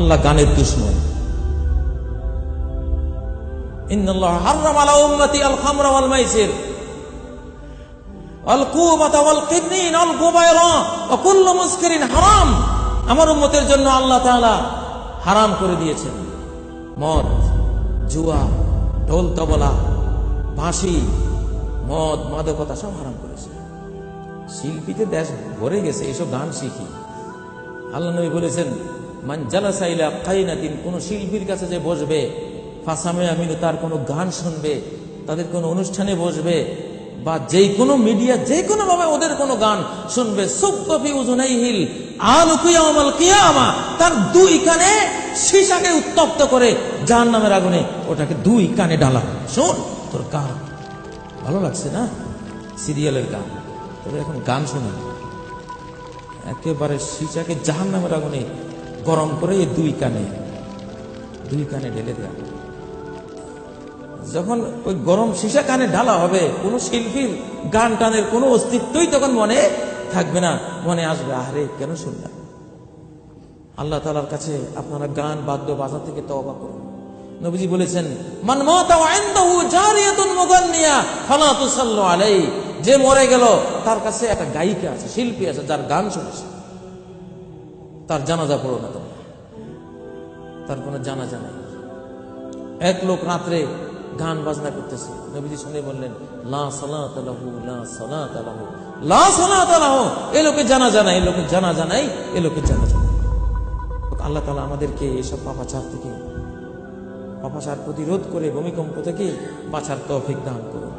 আল্লাহ গানের দুশমন। ইন্নাল্লাহ হারামা আলা উম্মতি আল খামরা ওয়াল মাইসির আল কুবাতা ওয়াল কিদনিন আল গুবায়রা ওয়া কুল্লু মুসকিরিন হারাম। আমার উম্মতের জন্য আল্লাহ তাআলা হারাম করে দিয়েছেন মদ, জুয়া, ঢোল তবলা, বাঁশি, মদ, মাদকতা সব হারাম করেছে। শিল্পীতে দেশ ভরে গেছে এইসব গান শিখি। আল্লাহ নবী বলেছেন, মান জালাসা ইলা কাইনাতিন, কোন শিল্পীর কাছে যে বসবে, ফাসামে আমিনু, তার কোনো গান শুনবে, তাদের কোনো অনুষ্ঠানে বসবে, বা যে কোনো মিডিয়া যে কোনো ভাবে ওদের কোনো গান শুনবে, সুব্বফি উযুনাইহিল আলুকু ইয়াউমাল কিয়ামা, তার দুই কানে সীসাকে উত্তপ্ত করে জাহান্নামের আগুনে ওটাকে দুই কানে ঢালা। শোন, তোর গান ভালো লাগছে না, সিরিয়ালের গান, তোর এখন গান শোনা, একেবারে সীসাকে জাহান্নামের আগুনে গরম করে দুই কানে ঢেলে দেয়া। যখন ওই গরম সীসা কানে ঢালা হবে, কোন শিল্পীর গান টানের কোনো অস্তিত্বই তখন মনে থাকবে না। মনে আসবে, আরে কেন শুনলাম। আল্লাহ তাআলার কাছে আপনারা গান বাদ্য বাজা থেকে তওবা করুন। নবীজি বলেছেন, মান মাতা ওয়া ইনদাহু জারিয়াতুন মুগান্নিয়া ফালা তুসাল্লু আলাইহি, যে মরে গেল তার কাছে একটা গায়িকা আছে, শিল্পী আছে, যার গান শুনেছে, তার জানাজা পড়ো না তোমরা, তার কোনো জানাজা নাই। এক লোক রাত্রে গান বাজনা করতেছে, নবীজি শুনে বললেন, লা সালাতা লাহু, লা সালাতা লাহু, লা সালাতা লাহু, এই লোকের জানাজা নাই, এই লোকের জানাজা নাই, এই লোকের জানাজা নাই। আল্লাহ তাআলা আমাদেরকে এসব পাপাচার প্রতিরোধ করে ভূমিকম্প থেকে বাঁচার তৌফিক দান করুন।